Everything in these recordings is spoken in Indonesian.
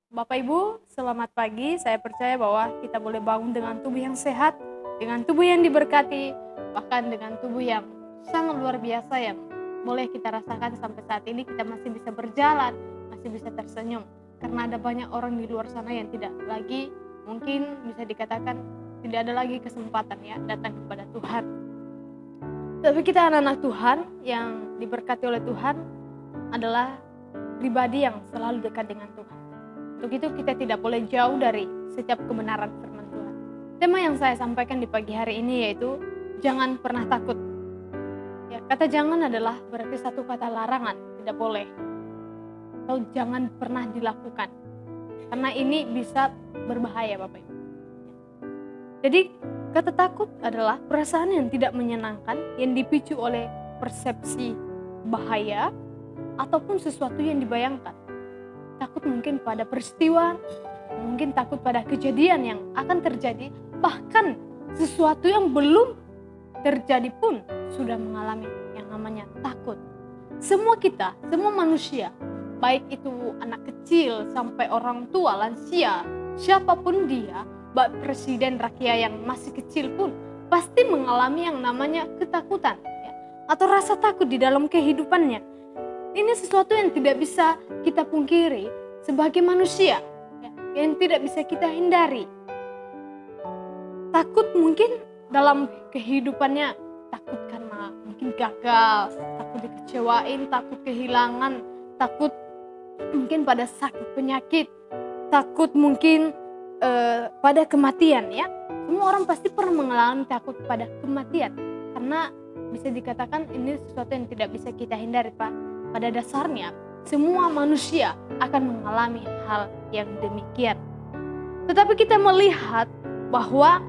Bapak Ibu, selamat pagi. Saya percaya bahwa kita boleh bangun dengan tubuh yang sehat, dengan tubuh yang diberkati, bahkan dengan tubuh yang sangat luar biasa yang boleh kita rasakan sampai saat ini kita masih bisa berjalan, masih bisa tersenyum. Karena ada banyak orang di luar sana yang tidak lagi, mungkin bisa dikatakan tidak ada lagi kesempatan ya datang kepada Tuhan. Tapi kita anak-anak Tuhan yang diberkati oleh Tuhan adalah pribadi yang selalu dekat dengan Tuhan. Untuk itu kita tidak boleh jauh dari setiap kebenaran firman Tuhan. Tema yang saya sampaikan di pagi hari ini yaitu jangan pernah takut. Ya, kata jangan adalah berarti satu kata larangan, tidak boleh. Atau jangan pernah dilakukan. Karena ini bisa berbahaya Bapak Ibu. Jadi kata takut adalah perasaan yang tidak menyenangkan yang dipicu oleh persepsi bahaya ataupun sesuatu yang dibayangkan. Takut mungkin pada peristiwa, mungkin takut pada kejadian yang akan terjadi, bahkan sesuatu yang belum terjadi pun sudah mengalami yang namanya takut. Semua kita, semua manusia, baik itu anak kecil sampai orang tua, lansia, siapapun dia, baik presiden rakyat yang masih kecil pun, pasti mengalami yang namanya ketakutan ya, atau rasa takut di dalam kehidupannya. Ini sesuatu yang tidak bisa kita pungkiri sebagai manusia, ya, yang tidak bisa kita hindari. Takut mungkin dalam kehidupannya, takut karena mungkin gagal, takut dikecewain, takut kehilangan, takut mungkin pada sakit penyakit, takut mungkin pada kematian ya. Semua orang pasti pernah mengalami takut pada kematian, karena bisa dikatakan ini sesuatu yang tidak bisa kita hindari Pak. Pada dasarnya, semua manusia akan mengalami hal yang demikian. Tetapi kita melihat bahwa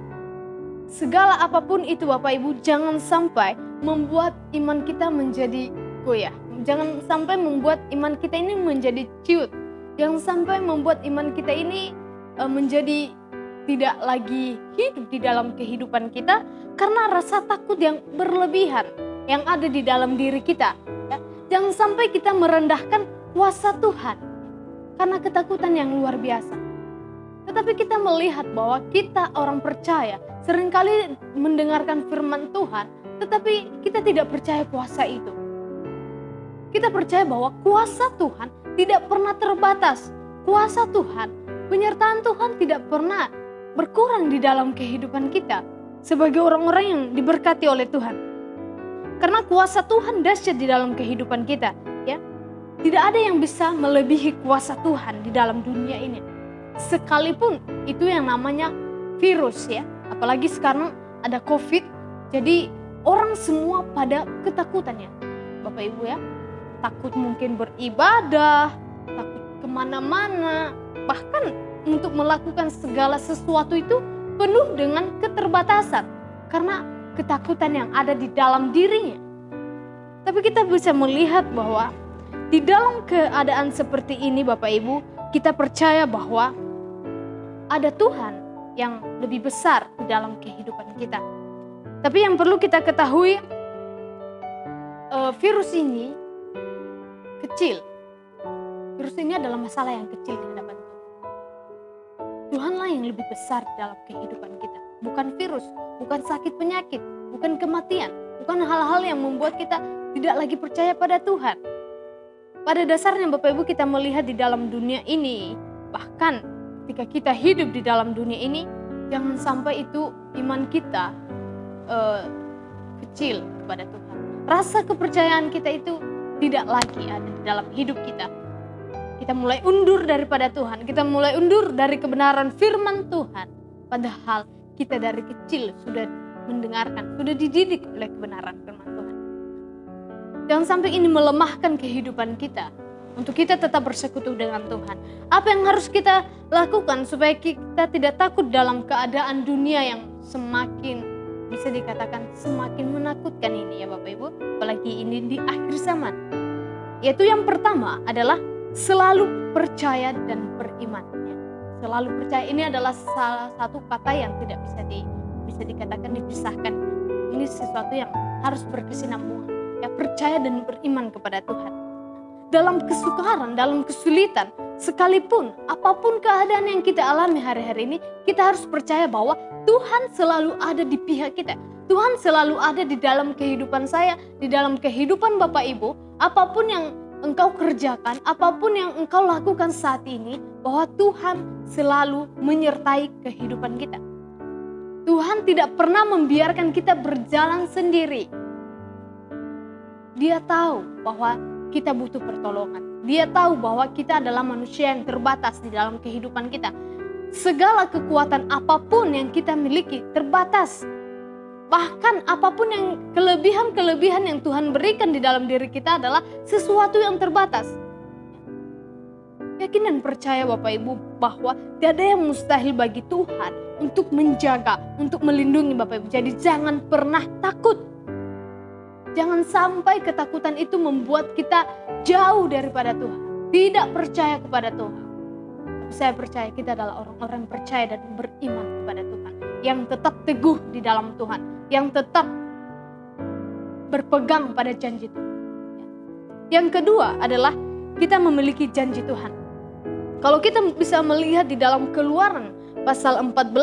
segala apapun itu Bapak Ibu, jangan sampai membuat iman kita menjadi goyah. Jangan sampai membuat iman kita ini menjadi ciut. Jangan sampai membuat iman kita ini menjadi tidak lagi hidup di dalam kehidupan kita karena rasa takut yang berlebihan yang ada di dalam diri kita. Jangan sampai kita merendahkan kuasa Tuhan karena ketakutan yang luar biasa. Tetapi kita melihat bahwa kita orang percaya seringkali mendengarkan firman Tuhan, tetapi kita tidak percaya kuasa itu. Kita percaya bahwa kuasa Tuhan tidak pernah terbatas. Kuasa Tuhan, penyertaan Tuhan tidak pernah berkurang di dalam kehidupan kita sebagai orang-orang yang diberkati oleh Tuhan. Karena kuasa Tuhan dahsyat di dalam kehidupan kita, ya. Tidak ada yang bisa melebihi kuasa Tuhan di dalam dunia ini. Sekalipun itu yang namanya virus ya, apalagi sekarang ada COVID, jadi orang semua pada ketakutannya. Bapak Ibu ya, takut mungkin beribadah, takut kemana-mana, bahkan untuk melakukan segala sesuatu itu penuh dengan keterbatasan. Karena ketakutan yang ada di dalam dirinya. Tapi kita bisa melihat bahwa di dalam keadaan seperti ini Bapak Ibu, kita percaya bahwa ada Tuhan yang lebih besar di dalam kehidupan kita. Tapi yang perlu kita ketahui, virus ini kecil. Virus ini adalah masalah yang kecil di hadapan Tuhan. Tuhanlah yang lebih besar dalam kehidupan kita. Bukan virus, bukan sakit penyakit, bukan kematian, bukan hal-hal yang membuat kita tidak lagi percaya pada Tuhan. Pada dasarnya Bapak Ibu kita melihat di dalam dunia ini, bahkan ketika kita hidup di dalam dunia ini, jangan sampai itu iman kita kecil kepada Tuhan. Rasa kepercayaan kita itu tidak lagi ada di dalam hidup kita. Kita mulai undur daripada Tuhan, kita mulai undur dari kebenaran firman Tuhan. Padahal kita dari kecil sudah mendengarkan, sudah dididik oleh kebenaran firman Tuhan. Jangan sampai ini melemahkan kehidupan kita untuk kita tetap bersekutu dengan Tuhan. Apa yang harus kita lakukan supaya kita tidak takut dalam keadaan dunia yang semakin bisa dikatakan semakin menakutkan ini ya Bapak Ibu, apalagi ini di akhir zaman. Yaitu yang pertama adalah selalu percaya dan beriman. Selalu percaya ini adalah salah satu kata yang tidak bisa dikatakan dipisahkan. Ini sesuatu yang harus berkesinambungan. Ya, percaya dan beriman kepada Tuhan. dalam kesukaran, dalam kesulitan, sekalipun apapun keadaan yang kita alami hari-hari ini, kita harus percaya bahwa Tuhan selalu ada di pihak kita. Tuhan selalu ada di dalam kehidupan saya, di dalam kehidupan Bapak Ibu. Apapun yang engkau kerjakan, apapun yang engkau lakukan saat ini, bahwa Tuhan selalu menyertai kehidupan kita. Tuhan tidak pernah membiarkan kita berjalan sendiri. Dia tahu bahwa kita butuh pertolongan. Dia tahu bahwa kita adalah manusia yang terbatas di dalam kehidupan kita. Segala kekuatan apapun yang kita miliki terbatas. Bahkan apapun yang kelebihan-kelebihan yang Tuhan berikan di dalam diri kita adalah sesuatu yang terbatas. Yakin dan percaya Bapak Ibu bahwa tidak ada yang mustahil bagi Tuhan untuk menjaga, untuk melindungi Bapak Ibu. Jadi jangan pernah takut. Jangan sampai ketakutan itu membuat kita jauh daripada Tuhan. Tidak percaya kepada Tuhan. Tapi saya percaya kita adalah orang-orang yang percaya dan beriman kepada Tuhan. Yang tetap teguh di dalam Tuhan. Yang tetap berpegang pada janji Tuhan. Yang kedua adalah kita memiliki janji Tuhan. Kalau kita bisa melihat di dalam Keluaran pasal 14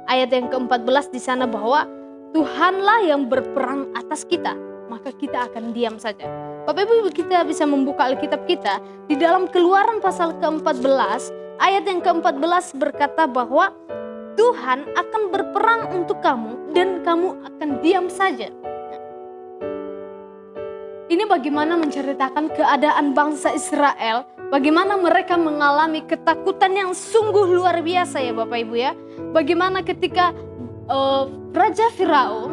ayat yang ke-14 di sana bahwa Tuhanlah yang berperang atas kita, maka kita akan diam saja. Bapak Ibu, kita bisa membuka Alkitab kita di dalam Keluaran pasal ke-14 ayat yang ke-14 berkata bahwa Tuhan akan berperang untuk kamu dan kamu akan diam saja. Ini bagaimana menceritakan keadaan bangsa Israel, bagaimana mereka mengalami ketakutan yang sungguh luar biasa ya Bapak Ibu ya. Bagaimana ketika Raja Firaun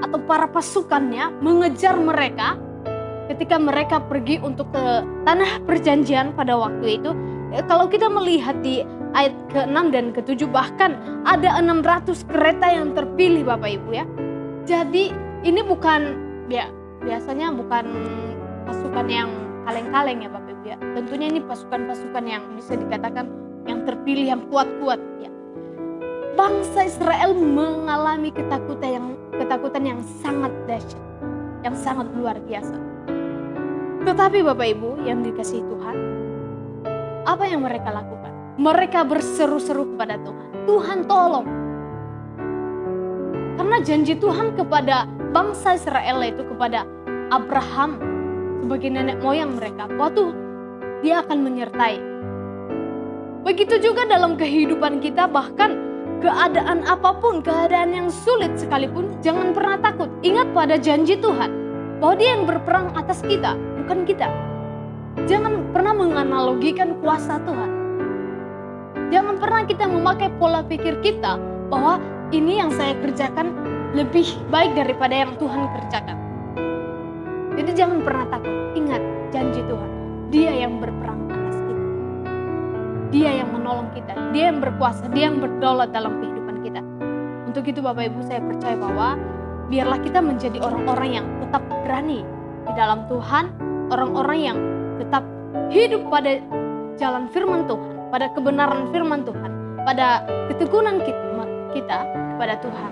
atau para pasukannya mengejar mereka ketika mereka pergi untuk ke tanah perjanjian pada waktu itu. Kalau kita melihat di ayat ke-6 dan ke-7 bahkan ada 600 kereta yang terpilih Bapak Ibu ya. Jadi ini bukan biasanya bukan pasukan yang kaleng-kaleng ya Bapak Ibu ya. Tentunya ini pasukan-pasukan yang bisa dikatakan yang terpilih, yang kuat-kuat ya. Bangsa Israel mengalami ketakutan yang sangat dahsyat, yang sangat luar biasa. Tetapi Bapak Ibu yang dikasihi Tuhan, apa yang mereka lakukan? Mereka berseru-seru kepada Tuhan. Tuhan tolong. Karena janji Tuhan kepada bangsa Israel itu kepada Abraham sebagai nenek moyang mereka, waktu dia akan menyertai. Begitu juga dalam kehidupan kita, bahkan keadaan apapun, keadaan yang sulit sekalipun, jangan pernah takut. Ingat pada janji Tuhan bahwa Dia yang berperang atas kita, bukan kita. Jangan pernah menganalogikan kuasa Tuhan. Jangan pernah kita memakai pola pikir kita bahwa ini yang saya kerjakan lebih baik daripada yang Tuhan kerjakan. Jadi jangan pernah takut. Ingat janji Tuhan. Dia yang berperang atas kita. Dia yang menolong kita. Dia yang berkuasa. Dia yang berdaulat dalam kehidupan kita. Untuk itu Bapak Ibu, saya percaya bahwa biarlah kita menjadi orang-orang yang tetap berani di dalam Tuhan. Orang-orang yang tetap hidup pada jalan firman Tuhan. Pada kebenaran firman Tuhan. Pada ketekunan kita kepada Tuhan.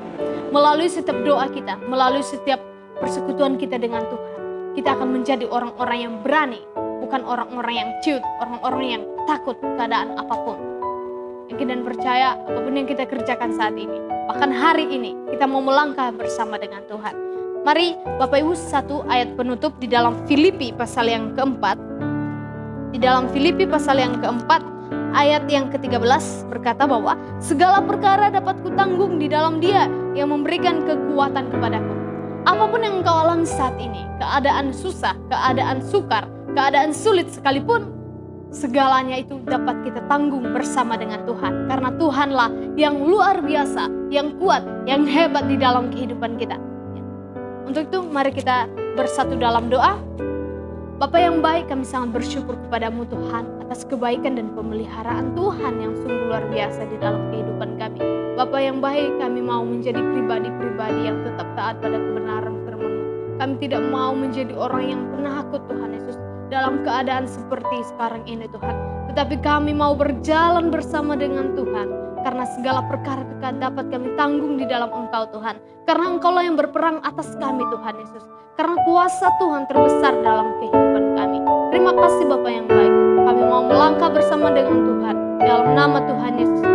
Melalui setiap doa kita, melalui setiap persekutuan kita dengan Tuhan, kita akan menjadi orang-orang yang berani, bukan orang-orang yang ciut, orang-orang yang takut keadaan apapun. Yakin dan percaya apapun yang kita kerjakan saat ini, bahkan hari ini kita mau melangkah bersama dengan Tuhan. Mari Bapak Ibu, satu ayat penutup di dalam Filipi pasal yang keempat. Di dalam Filipi pasal yang keempat, ayat yang ke-13 berkata bahwa segala perkara dapat kutanggung di dalam Dia yang memberikan kekuatan kepadaku. Apapun yang engkau alami saat ini, keadaan susah, keadaan sukar, keadaan sulit sekalipun, segalanya itu dapat kita tanggung bersama dengan Tuhan. Karena Tuhanlah yang luar biasa, yang kuat, yang hebat di dalam kehidupan kita. Untuk itu mari kita bersatu dalam doa. Bapa yang baik, kami sangat bersyukur kepadamu Tuhan atas kebaikan dan pemeliharaan Tuhan yang sungguh luar biasa di dalam kehidupan kami. Bapa yang baik, kami mau menjadi pribadi-pribadi yang tetap taat pada kebenaran firman-Mu. Kami tidak mau menjadi orang yang penakut Tuhan Yesus dalam keadaan seperti sekarang ini Tuhan. Tetapi kami mau berjalan bersama dengan Tuhan. Karena segala perkara dapat kami tanggung di dalam Engkau Tuhan. Karena Engkau-lah yang berperang atas kami Tuhan Yesus. Karena kuasa Tuhan terbesar dalam kehidupan kami. Terima kasih Bapa yang baik. Kami mau melangkah bersama dengan Tuhan. Dalam nama Tuhan Yesus